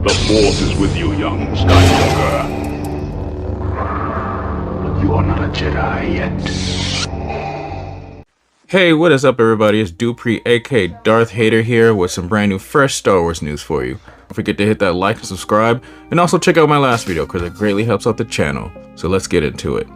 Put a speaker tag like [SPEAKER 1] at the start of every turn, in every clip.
[SPEAKER 1] The Force is with you, young Skywalker. But you are not a Jedi yet.
[SPEAKER 2] Hey, what is up everybody? It's Dupree aka Darth Hater here with some brand new fresh Star Wars news for you. Don't forget to hit that like and subscribe, and also check out my last video because it greatly helps out the channel. So let's get into it.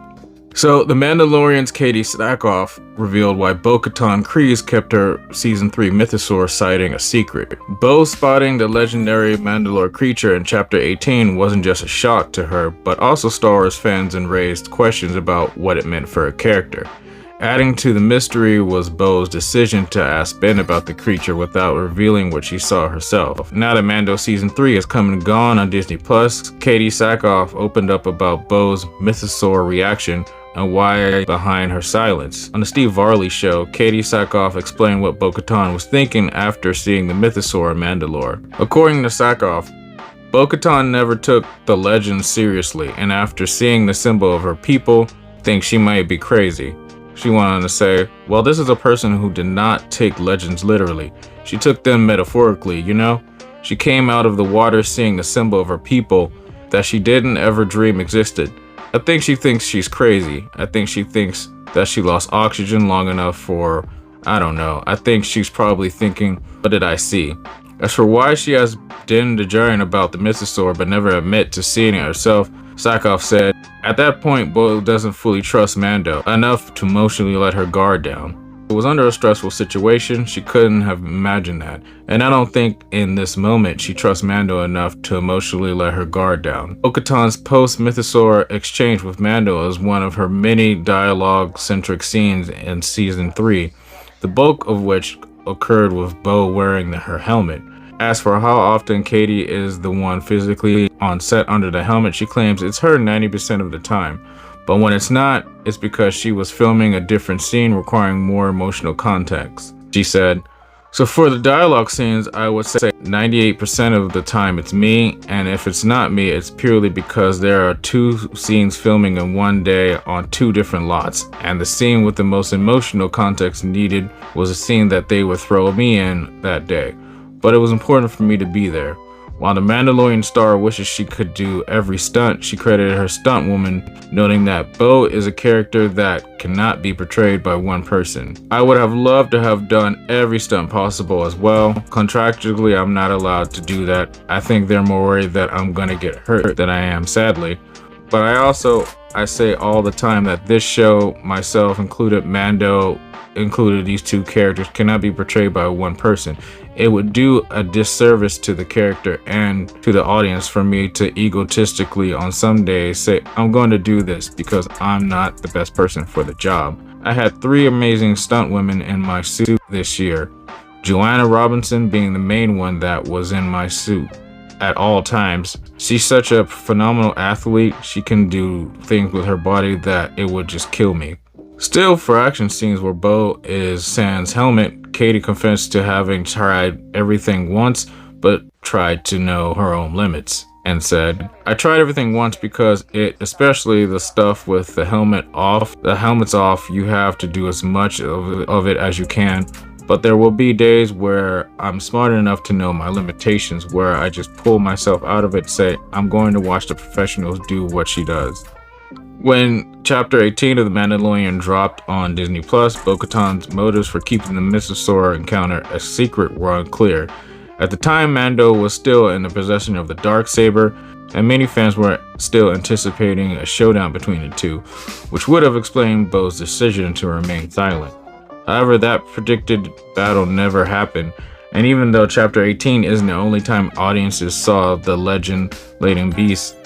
[SPEAKER 2] So, The Mandalorian's Katee Sackoff revealed why Bo-Katan Kryze kept her Season 3 Mythosaur sighting a secret. Bo spotting the legendary Mandalore creature in Chapter 18 wasn't just a shock to her, but also Star Wars fans and raised questions about what it meant for her character. Adding to the mystery was Bo's decision to ask Ben about the creature without revealing what she saw herself. Now that Mando Season 3 is come and gone on Disney+, Katee Sackoff opened up about Bo's Mythosaur reaction and why behind her silence. On the Steve Varley show, Katee Sackoff explained what Bo-Katan was thinking after seeing the Mythosaur in Mandalore. According to Sackoff, Bo-Katan never took the legends seriously, and after seeing the symbol of her people, thinks she might be crazy. She went on to say, well, this is a person who did not take legends literally. She took them metaphorically, you know? She came out of the water seeing the symbol of her people that she didn't ever dream existed. I think she thinks she's crazy. I think she thinks that she lost oxygen long enough for, I don't know. I think she's probably thinking, what did I see? As for why she has been denying about the Mythosaur but never admit to seeing it herself, Sackoff said, at that point, Bo doesn't fully trust Mando enough to emotionally let her guard down. It was under a stressful situation, she couldn't have imagined that, and I don't think in this moment she trusts Mando enough to emotionally let her guard down. Bo-Katan's post-Mythosaur exchange with Mando is one of her many dialogue-centric scenes in Season 3, the bulk of which occurred with Bo wearing her helmet. As for how often Katee is the one physically on set under the helmet, she claims it's her 90% of the time. But when it's not, it's because she was filming a different scene requiring more emotional context. She said, so for the dialogue scenes, I would say 98% of the time it's me, and if it's not me, it's purely because there are two scenes filming in one day on two different lots, and the scene with the most emotional context needed was a scene that they would throw me in that day. But it was important for me to be there. While the Mandalorian star wishes she could do every stunt, she credited her stunt woman, noting that Bo is a character that cannot be portrayed by one person. I would have loved to have done every stunt possible as well. Contractually, I'm not allowed to do that. I think they're more worried that I'm gonna get hurt than I am, sadly. But I say all the time that this show, myself included, Mando included, these two characters cannot be portrayed by one person. It would do a disservice to the character and to the audience for me to egotistically on some days say, I'm going to do this because I'm not the best person for the job. I had 3 amazing stunt women in my suit this year, Joanna Robinson being the main one that was in my suit at all times. She's such a phenomenal athlete. She can do things with her body that it would just kill me. Still, for action scenes where Bo is sans helmet, Katee confessed to having tried everything once, but tried to know her own limits, and said, I tried everything once because especially the stuff with the helmet off. The helmet's off, you have to do as much of it as you can, but there will be days where I'm smart enough to know my limitations, where I just pull myself out of it, say, I'm going to watch the professionals do what she does. When Chapter 18 of The Mandalorian dropped on Disney+, Bo-Katan's motives for keeping the Mythosaur encounter a secret were unclear. At the time, Mando was still in the possession of the Darksaber, and many fans were still anticipating a showdown between the two, which would have explained Bo's decision to remain silent. However, that predicted battle never happened, and even though Chapter 18 isn't the only time audiences saw the legend-laden beast,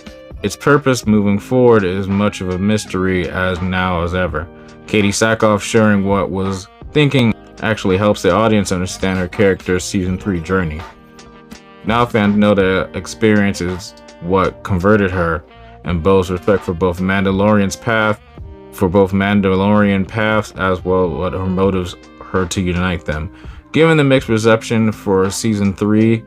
[SPEAKER 2] its purpose moving forward is much of a mystery as now as ever. Katee Sackoff sharing what was thinking actually helps the audience understand her character's Season 3 journey. Now fans know the experience is what converted her, and Bo's respect for both Mandalorian paths as well as what her motives her to unite them. Given the mixed reception for Season 3,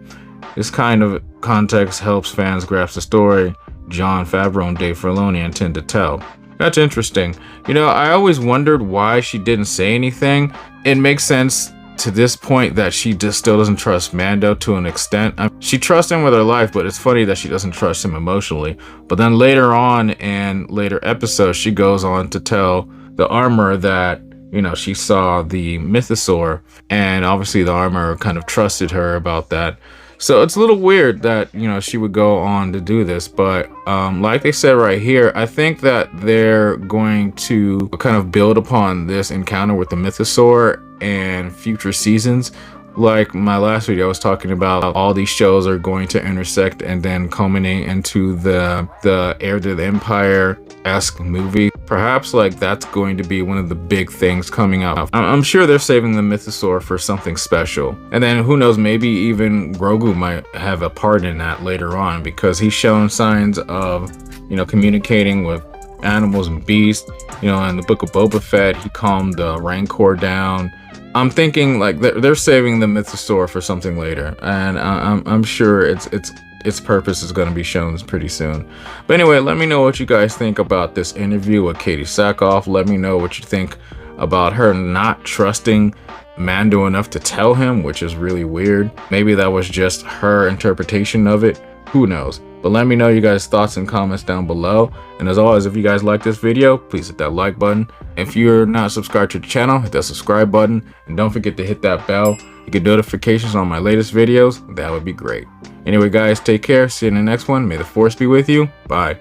[SPEAKER 2] this kind of context helps fans grasp the story Jon Favreau and Dave Filoni intend to tell. That's interesting. You know, I always wondered why she didn't say anything. It makes sense to this point that she just still doesn't trust Mando to an extent. She trusts him with her life, but it's funny that she doesn't trust him emotionally. But then later on in later episodes, she goes on to tell the armorer that, you know, she saw the Mythosaur, and obviously the armorer kind of trusted her about that. So it's a little weird that, you know, she would go on to do this, but like they said right here, I think that they're going to kind of build upon this encounter with the Mythosaur and future seasons. Like my last video, I was talking about all these shows are going to intersect and then culminate into the Heir to the Empire-esque movie. Perhaps like that's going to be one of the big things coming out. I'm sure they're saving the Mythosaur for something special. And then who knows, maybe even Grogu might have a part in that later on, because he's shown signs of, you know, communicating with animals and beasts. You know, in the book of Boba Fett, he calmed the Rancor down. I'm thinking like they're saving the Mythosaur for something later, and I'm sure its purpose is going to be shown pretty soon. But anyway, let me know what you guys think about this interview with Katee Sackoff. Let me know what you think about her not trusting Mando enough to tell him, which is really weird. Maybe that was just her interpretation of it. Who knows? But let me know you guys' thoughts and comments down below. And as always, if you guys like this video, please hit that like button. If you're not subscribed to the channel, hit that subscribe button. And don't forget to hit that bell to get notifications on my latest videos. That would be great. Anyway, guys, take care. See you in the next one. May the Force be with you. Bye.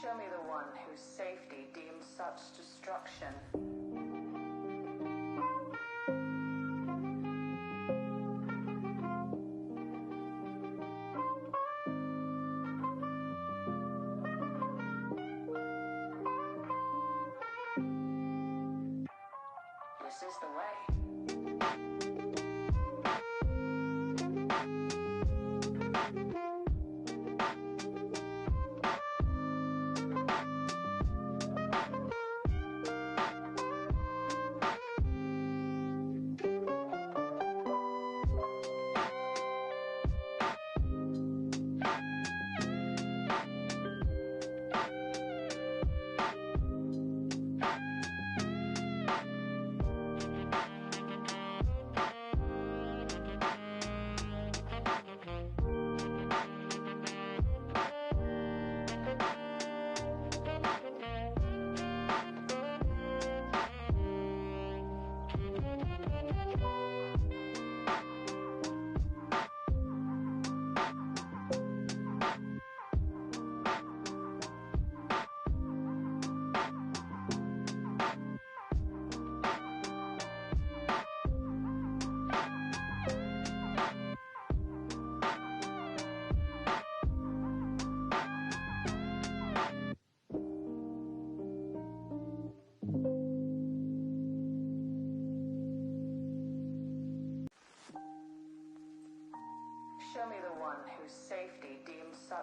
[SPEAKER 3] Show me the one whose safety deems such destruction. This is the way.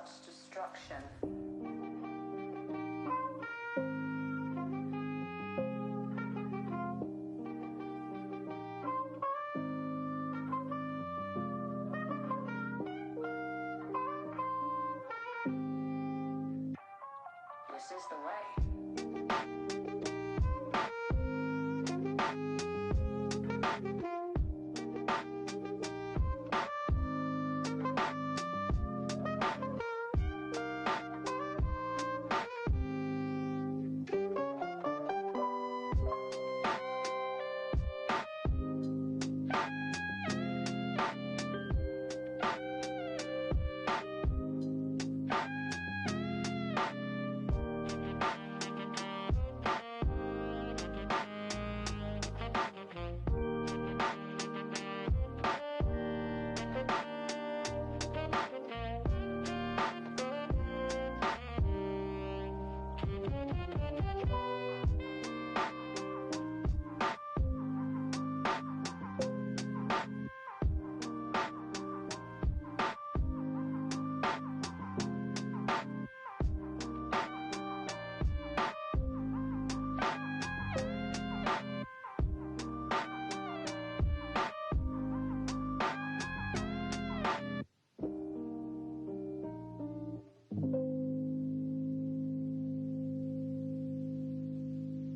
[SPEAKER 3] such destruction.